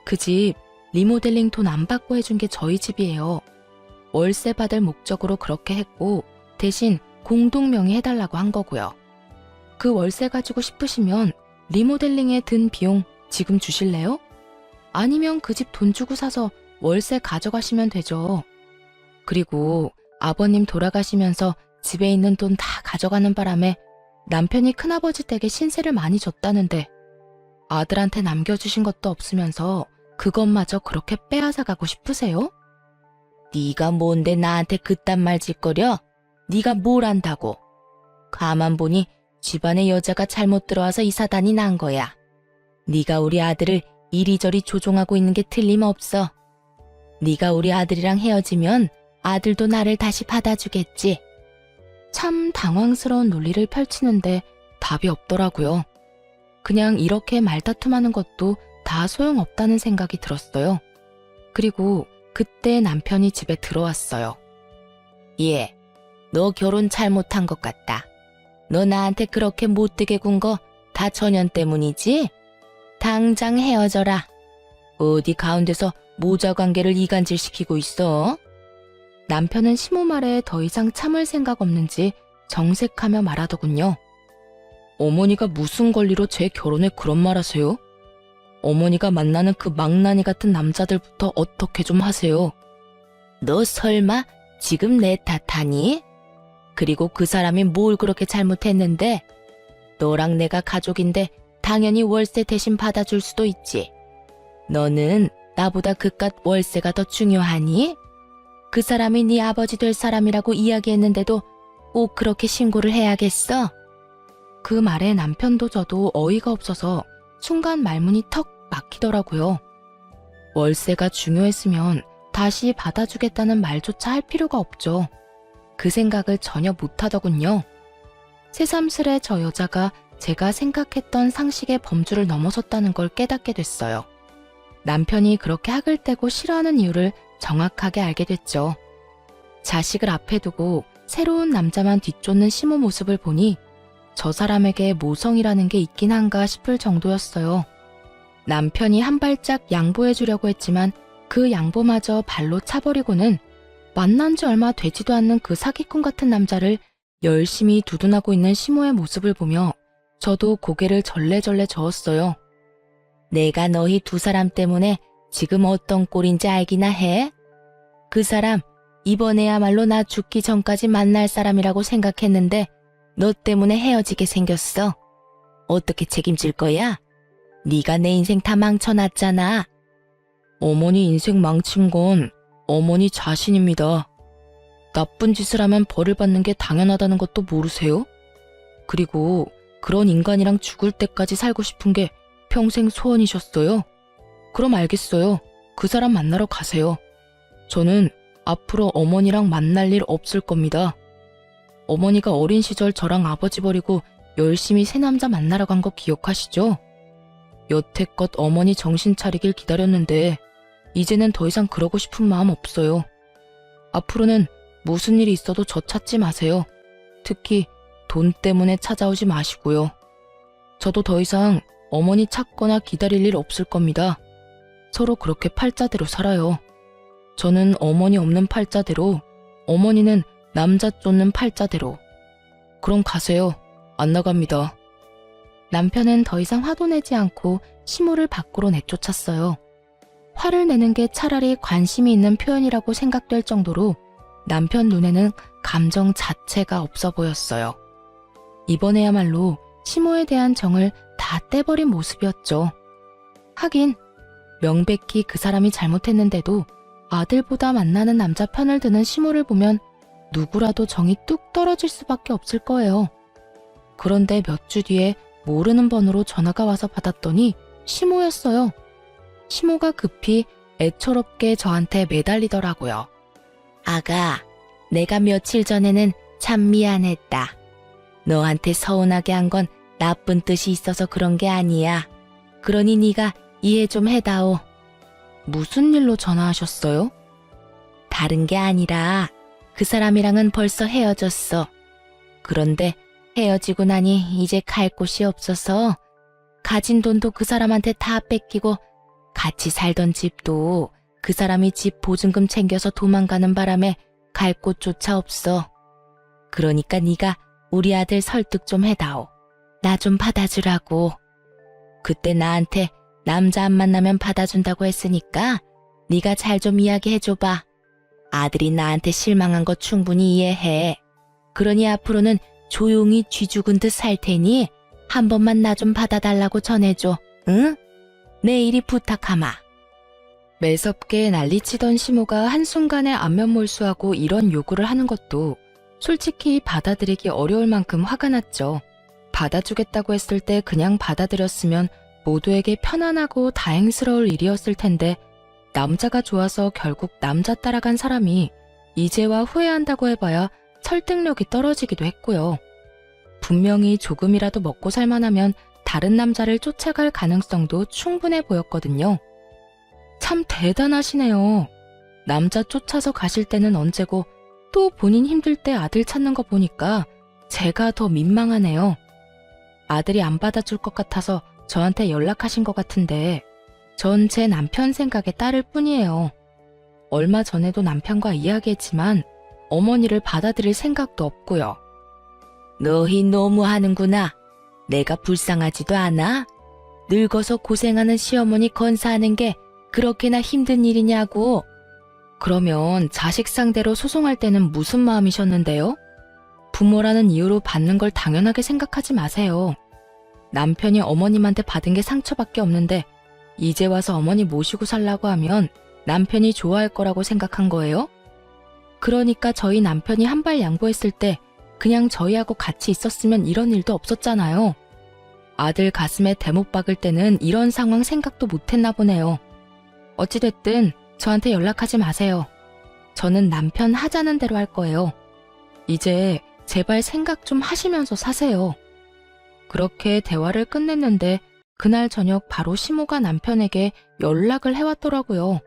그 집 리모델링 돈 안 받고 해준 게 저희 집이에요. 월세 받을 목적으로 그렇게 했고 대신 공동명의 해달라고 한 거고요. 그 월세 가지고 싶으시면 리모델링에 든 비용 지금 주실래요? 아니면 그 집 돈 주고 사서 월세 가져가시면 되죠. 그리고 아버님 돌아가시면서 집에 있는 돈 다 가져가는 바람에 남편이 큰아버지 댁에 신세를 많이 졌다는데 아들한테 남겨주신 것도 없으면서 그것마저 그렇게 빼앗아 가고 싶으세요? 네가 뭔데 나한테 그딴 말 짓거려? 네가 뭘 안다고? 가만 보니 집안에 여자가 잘못 들어와서 이 사단이 난 거야. 네가 우리 아들을 이리저리 조종하고 있는 게 틀림없어. 네가 우리 아들이랑 헤어지면 아들도 나를 다시 받아주겠지. 참 당황스러운 논리를 펼치는데 답이 없더라고요. 그냥 이렇게 말다툼하는 것도 다 소용없다는 생각이 들었어요. 그리고 그때 남편이 집에 들어왔어요. 예, 너 결혼 잘못한 것 같다. 너 나한테 그렇게 못되게 군 거 다 전현 때문이지? 당장 헤어져라. 어디 가운데서 모자 관계를 이간질시키고 있어? 남편은 시모 말에 더 이상 참을 생각 없는지 정색하며 말하더군요. 어머니가 무슨 권리로 제 결혼에 그런 말 하세요? 어머니가 만나는 그 망나니 같은 남자들부터 어떻게 좀 하세요. 너 설마 지금 내 탓하니? 그리고 그 사람이 뭘 그렇게 잘못했는데? 너랑 내가 가족인데 당연히 월세 대신 받아줄 수도 있지. 너는 나보다 그깟 월세가 더 중요하니? 그 사람이 네 아버지 될 사람이라고 이야기했는데도 꼭 그렇게 신고를 해야겠어? 그 말에 남편도 저도 어이가 없어서 순간 말문이 턱 막히더라고요. 월세가 중요했으면 다시 받아주겠다는 말조차 할 필요가 없죠. 그 생각을 전혀 못하더군요. 새삼스레 저 여자가 제가 생각했던 상식의 범주를 넘어섰다는 걸 깨닫게 됐어요. 남편이 그렇게 학을 떼고 싫어하는 이유를 정확하게 알게 됐죠. 자식을 앞에 두고 새로운 남자만 뒤쫓는 시모 모습을 보니 저 사람에게 모성이라는 게 있긴 한가 싶을 정도였어요. 남편이 한 발짝 양보해 주려고 했지만 그 양보마저 발로 차버리고는 만난 지 얼마 되지도 않는 그 사기꾼 같은 남자를 열심히 두둔하고 있는 시모의 모습을 보며 저도 고개를 절레절레 저었어요. 내가 너희 두 사람 때문에 지금 어떤 꼴인지 알기나 해? 그 사람 이번에야말로 나 죽기 전까지 만날 사람이라고 생각했는데 너 때문에 헤어지게 생겼어. 어떻게 책임질 거야? 네가 내 인생 다 망쳐놨잖아. 어머니 인생 망친 건 어머니 자신입니다. 나쁜 짓을 하면 벌을 받는 게 당연하다는 것도 모르세요? 그리고 그런 인간이랑 죽을 때까지 살고 싶은 게 평생 소원이셨어요? 그럼 알겠어요. 그 사람 만나러 가세요. 저는 앞으로 어머니랑 만날 일 없을 겁니다. 어머니가 어린 시절 저랑 아버지 버리고 열심히 새 남자 만나러 간 거 기억하시죠? 여태껏 어머니 정신 차리길 기다렸는데 이제는 더 이상 그러고 싶은 마음 없어요. 앞으로는 무슨 일이 있어도 저 찾지 마세요. 특히 돈 때문에 찾아오지 마시고요. 저도 더 이상 어머니 찾거나 기다릴 일 없을 겁니다. 서로 그렇게 팔자대로 살아요. 저는 어머니 없는 팔자대로, 어머니는 남자 쫓는 팔자대로. 그럼 가세요. 안 나갑니다. 남편은 더 이상 화도 내지 않고 시모를 밖으로 내쫓았어요. 화를 내는 게 차라리 관심이 있는 표현이라고 생각될 정도로 남편 눈에는 감정 자체가 없어 보였어요. 이번에야말로 시모에 대한 정을 다 떼버린 모습이었죠. 하긴 명백히 그 사람이 잘못했는데도 아들보다 만나는 남자 편을 드는 시모를 보면 누구라도 정이 뚝 떨어질 수밖에 없을 거예요. 그런데 몇 주 뒤에 모르는 번호로 전화가 와서 받았더니 시모였어요. 시모가 급히 애처롭게 저한테 매달리더라고요. 아가, 내가 며칠 전에는 참 미안했다. 너한테 서운하게 한 건 나쁜 뜻이 있어서 그런 게 아니야. 그러니 네가 이해 좀 해다오. 무슨 일로 전화하셨어요? 다른 게 아니라 그 사람이랑은 벌써 헤어졌어. 그런데 헤어지고 나니 이제 갈 곳이 없어서 가진 돈도 그 사람한테 다 뺏기고 같이 살던 집도 그 사람이 집 보증금 챙겨서 도망가는 바람에 갈 곳조차 없어. 그러니까 네가 우리 아들 설득 좀 해다오. 나 좀 받아주라고. 그때 나한테 남자 안 만나면 받아준다고 했으니까 네가 잘 좀 이야기해줘봐. 아들이 나한테 실망한 거 충분히 이해해. 그러니 앞으로는 조용히 쥐 죽은 듯 살 테니 한 번만 나 좀 받아달라고 전해줘. 응? 내일이 부탁하마. 매섭게 난리치던 시모가 한순간에 안면몰수하고 이런 요구를 하는 것도 솔직히 받아들이기 어려울 만큼 화가 났죠. 받아주겠다고 했을 때 그냥 받아들였으면 모두에게 편안하고 다행스러울 일이었을 텐데 남자가 좋아서 결국 남자 따라간 사람이 이제와 후회한다고 해봐야 설득력이 떨어지기도 했고요. 분명히 조금이라도 먹고 살만하면 다른 남자를 쫓아갈 가능성도 충분해 보였거든요. 참 대단하시네요. 남자 쫓아서 가실 때는 언제고 또 본인 힘들 때 아들 찾는 거 보니까 제가 더 민망하네요. 아들이 안 받아줄 것 같아서 저한테 연락하신 것 같은데 전 제 남편 생각에 따를 뿐이에요. 얼마 전에도 남편과 이야기했지만 어머니를 받아들일 생각도 없고요. 너희 너무하는구나. 내가 불쌍하지도 않아? 늙어서 고생하는 시어머니 건사하는 게 그렇게나 힘든 일이냐고. 그러면 자식 상대로 소송할 때는 무슨 마음이셨는데요? 부모라는 이유로 받는 걸 당연하게 생각하지 마세요. 남편이 어머님한테 받은 게 상처밖에 없는데 이제 와서 어머니 모시고 살라고 하면 남편이 좋아할 거라고 생각한 거예요? 그러니까 저희 남편이 한 발 양보했을 때 그냥 저희하고 같이 있었으면 이런 일도 없었잖아요. 아들 가슴에 대못 박을 때는 이런 상황 생각도 못했나 보네요. 어찌됐든 저한테 연락하지 마세요. 저는 남편 하자는 대로 할 거예요. 이제 제발 생각 좀 하시면서 사세요. 그렇게 대화를 끝냈는데 그날 저녁 바로 시모가 남편에게 연락을 해왔더라고요.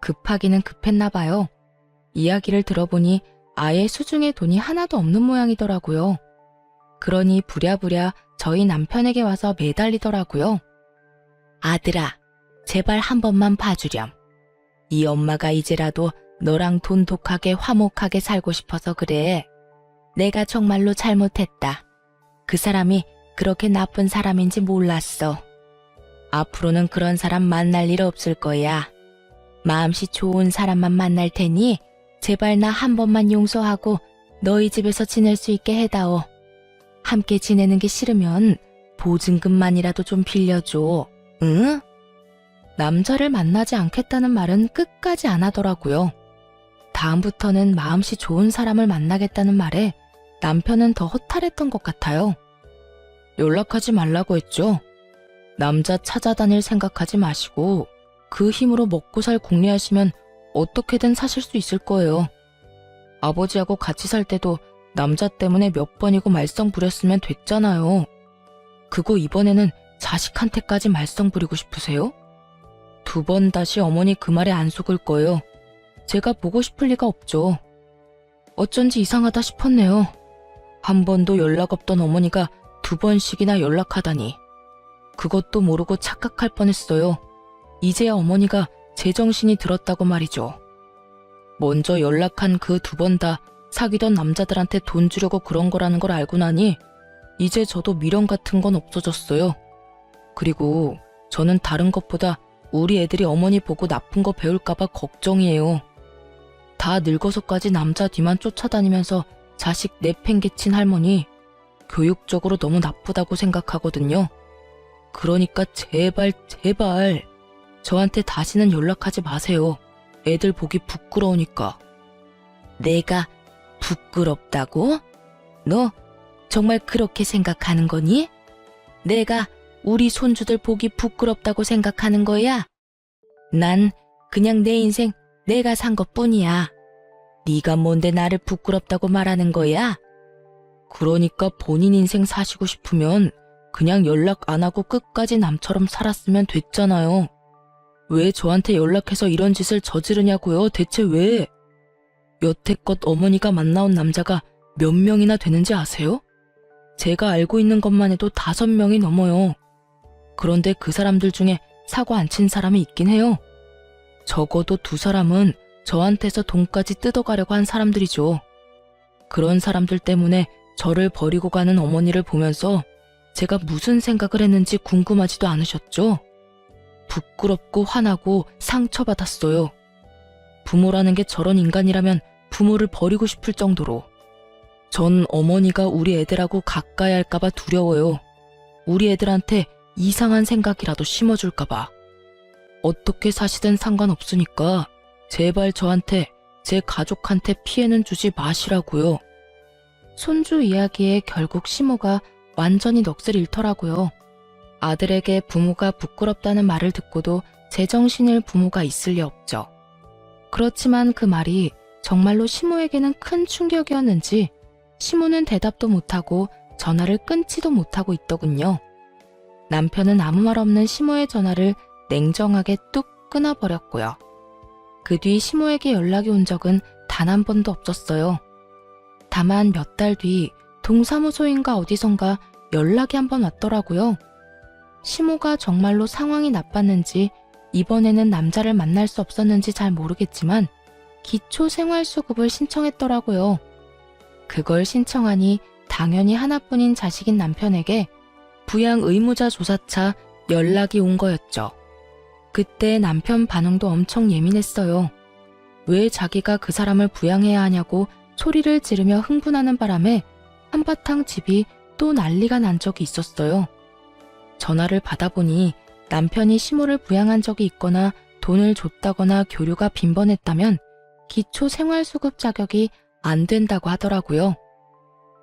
급하기는 급했나 봐요. 이야기를 들어보니 아예 수중에 돈이 하나도 없는 모양이더라고요. 그러니 부랴부랴 저희 남편에게 와서 매달리더라고요. 아들아, 제발 한 번만 봐주렴. 이 엄마가 이제라도 너랑 돈독하게 화목하게 살고 싶어서 그래. 내가 정말로 잘못했다. 그 사람이 그렇게 나쁜 사람인지 몰랐어. 앞으로는 그런 사람 만날 일 없을 거야. 마음씨 좋은 사람만 만날 테니 제발 나 한 번만 용서하고 너희 집에서 지낼 수 있게 해다오. 함께 지내는 게 싫으면 보증금만이라도 좀 빌려줘. 응? 남자를 만나지 않겠다는 말은 끝까지 안 하더라고요. 다음부터는 마음씨 좋은 사람을 만나겠다는 말에 남편은 더 허탈했던 것 같아요. 연락하지 말라고 했죠. 남자 찾아다닐 생각하지 마시고 그 힘으로 먹고 살 궁리하시면 어떻게든 사실 수 있을 거예요. 아버지하고 같이 살 때도 남자 때문에 몇 번이고 말썽 부렸으면 됐잖아요. 그거 이번에는 자식한테까지 말썽 부리고 싶으세요? 2번 다시 어머니 그 말에 안 속을 거예요. 제가 보고 싶을 리가 없죠. 어쩐지 이상하다 싶었네요. 한 번도 연락 없던 어머니가 2번씩이나 연락하다니. 그것도 모르고 착각할 뻔했어요. 이제야 어머니가 제정신이 들었다고 말이죠. 먼저 연락한 그 2번 다 사귀던 남자들한테 돈 주려고 그런 거라는 걸 알고 나니 이제 저도 미련 같은 건 없어졌어요. 그리고 저는 다른 것보다 우리 애들이 어머니 보고 나쁜 거 배울까봐 걱정이에요. 다 늙어서까지 남자 뒤만 쫓아다니면서 자식 내팽개친 할머니, 교육적으로 너무 나쁘다고 생각하거든요. 그러니까 제발 저한테 다시는 연락하지 마세요. 애들 보기 부끄러우니까. 내가 부끄럽다고? 너 정말 그렇게 생각하는 거니? 내가 우리 손주들 보기 부끄럽다고 생각하는 거야? 난 그냥 내 인생 내가 산 것뿐이야. 네가 뭔데 나를 부끄럽다고 말하는 거야? 그러니까 본인 인생 사시고 싶으면 그냥 연락 안 하고 끝까지 남처럼 살았으면 됐잖아요. 왜 저한테 연락해서 이런 짓을 저지르냐고요? 대체 왜? 여태껏 어머니가 만나온 남자가 몇 명이나 되는지 아세요? 제가 알고 있는 것만 해도 5명이 넘어요. 그런데 그 사람들 중에 사고 안 친 사람이 있긴 해요. 적어도 2사람은 저한테서 돈까지 뜯어가려고 한 사람들이죠. 그런 사람들 때문에 저를 버리고 가는 어머니를 보면서 제가 무슨 생각을 했는지 궁금하지도 않으셨죠? 부끄럽고 화나고 상처받았어요. 부모라는 게 저런 인간이라면 부모를 버리고 싶을 정도로. 전 어머니가 우리 애들하고 가까이 할까봐 두려워요. 우리 애들한테 이상한 생각이라도 심어줄까봐. 어떻게 사시든 상관없으니까 제발 저한테, 제 가족한테 피해는 주지 마시라고요. 손주 이야기에 결국 시모가 완전히 넋을 잃더라고요. 아들에게 부모가 부끄럽다는 말을 듣고도 제정신일 부모가 있을 리 없죠. 그렇지만 그 말이 정말로 시모에게는 큰 충격이었는지 시모는 대답도 못하고 전화를 끊지도 못하고 있더군요. 남편은 아무 말 없는 시모의 전화를 냉정하게 뚝 끊어버렸고요. 그 뒤 시모에게 연락이 온 적은 단 한 번도 없었어요. 다만 몇 달 뒤 동사무소인가 어디선가 연락이 한 번 왔더라고요. 시모가 정말로 상황이 나빴는지 이번에는 남자를 만날 수 없었는지 잘 모르겠지만 기초생활수급을 신청했더라고요. 그걸 신청하니 당연히 하나뿐인 자식인 남편에게 부양 의무자 조사차 연락이 온 거였죠. 그때 남편 반응도 엄청 예민했어요. 왜 자기가 그 사람을 부양해야 하냐고 소리를 지르며 흥분하는 바람에 한바탕 집이 또 난리가 난 적이 있었어요. 전화를 받아보니 남편이 시모를 부양한 적이 있거나 돈을 줬다거나 교류가 빈번했다면 기초생활수급 자격이 안 된다고 하더라고요.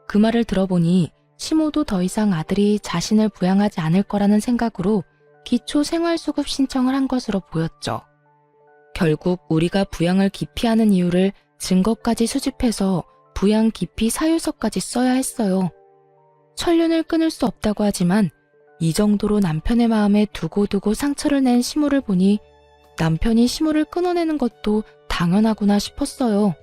그 말을 들어보니 시모도 더 이상 아들이 자신을 부양하지 않을 거라는 생각으로 기초생활수급 신청을 한 것으로 보였죠. 결국 우리가 부양을 기피하는 이유를 증거까지 수집해서 부양 기피 사유서까지 써야 했어요. 천륜을 끊을 수 없다고 하지만 이 정도로 남편의 마음에 두고두고 상처를 낸 시모를 보니 남편이 시모를 끊어내는 것도 당연하구나 싶었어요.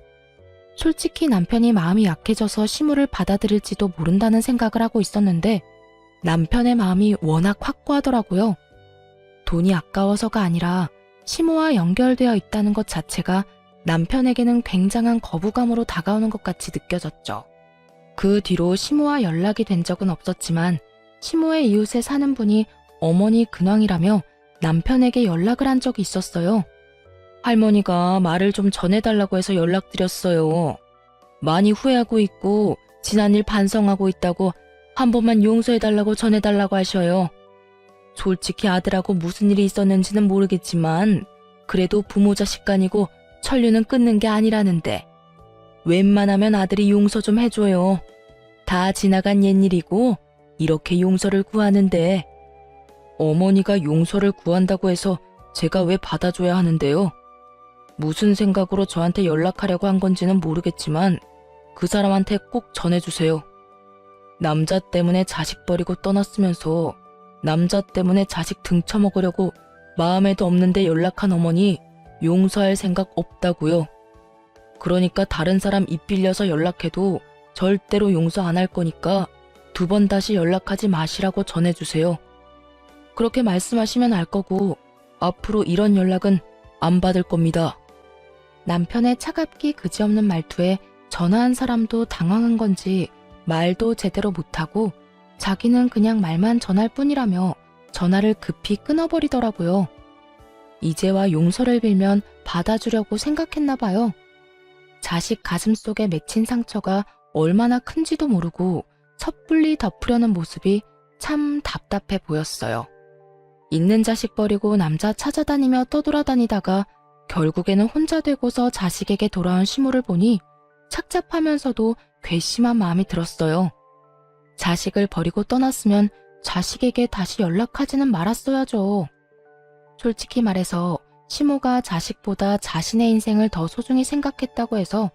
솔직히 남편이 마음이 약해져서 시모를 받아들일지도 모른다는 생각을 하고 있었는데 남편의 마음이 워낙 확고하더라고요. 돈이 아까워서가 아니라 시모와 연결되어 있다는 것 자체가 남편에게는 굉장한 거부감으로 다가오는 것 같이 느껴졌죠. 그 뒤로 시모와 연락이 된 적은 없었지만 시모의 이웃에 사는 분이 어머니 근황이라며 남편에게 연락을 한 적이 있었어요. 할머니가 말을 좀 전해달라고 해서 연락드렸어요. 많이 후회하고 있고 지난 일 반성하고 있다고 한 번만 용서해달라고 전해달라고 하셔요. 솔직히 아들하고 무슨 일이 있었는지는 모르겠지만 그래도 부모 자식 간이고 천류는 끊는 게 아니라는데 웬만하면 아들이 용서 좀 해줘요. 다 지나간 옛일이고 이렇게 용서를 구하는데 어머니가 용서를 구한다고 해서 제가 왜 받아줘야 하는데요? 무슨 생각으로 저한테 연락하려고 한 건지는 모르겠지만 그 사람한테 꼭 전해주세요. 남자 때문에 자식 버리고 떠났으면서 남자 때문에 자식 등쳐먹으려고 마음에도 없는데 연락한 어머니 용서할 생각 없다고요. 그러니까 다른 사람 입 빌려서 연락해도 절대로 용서 안 할 거니까 2번 다시 연락하지 마시라고 전해주세요. 그렇게 말씀하시면 알 거고 앞으로 이런 연락은 안 받을 겁니다. 남편의 차갑기 그지없는 말투에 전화한 사람도 당황한 건지 말도 제대로 못하고 자기는 그냥 말만 전할 뿐이라며 전화를 급히 끊어버리더라고요. 이제와 용서를 빌면 받아주려고 생각했나 봐요. 자식 가슴속에 맺힌 상처가 얼마나 큰지도 모르고 섣불리 덮으려는 모습이 참 답답해 보였어요. 있는 자식 버리고 남자 찾아다니며 떠돌아다니다가 결국에는 혼자 되고서 자식에게 돌아온 시모를 보니 착잡하면서도 괘씸한 마음이 들었어요. 자식을 버리고 떠났으면 자식에게 다시 연락하지는 말았어야죠. 솔직히 말해서 시모가 자식보다 자신의 인생을 더 소중히 생각했다고 해서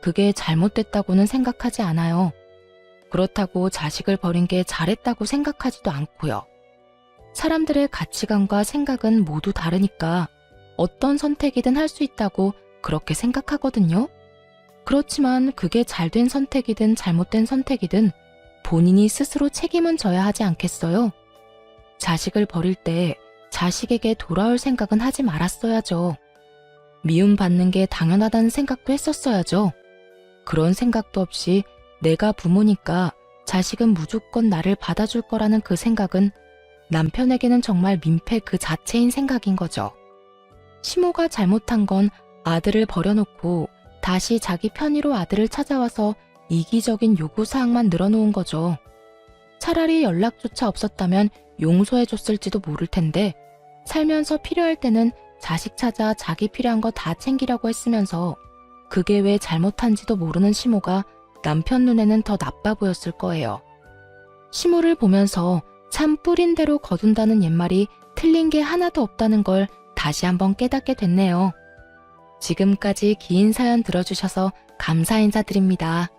그게 잘못됐다고는 생각하지 않아요. 그렇다고 자식을 버린 게 잘했다고 생각하지도 않고요. 사람들의 가치관과 생각은 모두 다르니까 어떤 선택이든 할 수 있다고 그렇게 생각하거든요. 그렇지만 그게 잘된 선택이든 잘못된 선택이든 본인이 스스로 책임은 져야 하지 않겠어요? 자식을 버릴 때 자식에게 돌아올 생각은 하지 말았어야죠. 미움받는 게 당연하다는 생각도 했었어야죠. 그런 생각도 없이 내가 부모니까 자식은 무조건 나를 받아줄 거라는 그 생각은 남편에게는 정말 민폐 그 자체인 생각인 거죠. 시모가 잘못한 건 아들을 버려놓고 다시 자기 편의로 아들을 찾아와서 이기적인 요구사항만 늘어놓은 거죠. 차라리 연락조차 없었다면 용서해줬을지도 모를 텐데 살면서 필요할 때는 자식 찾아 자기 필요한 거 다 챙기려고 했으면서 그게 왜 잘못한지도 모르는 시모가 남편 눈에는 더 나빠 보였을 거예요. 시모를 보면서 참 뿌린 대로 거둔다는 옛말이 틀린 게 하나도 없다는 걸 다시 한번 깨닫게 됐네요. 지금까지 긴 사연 들어주셔서 감사 인사드립니다.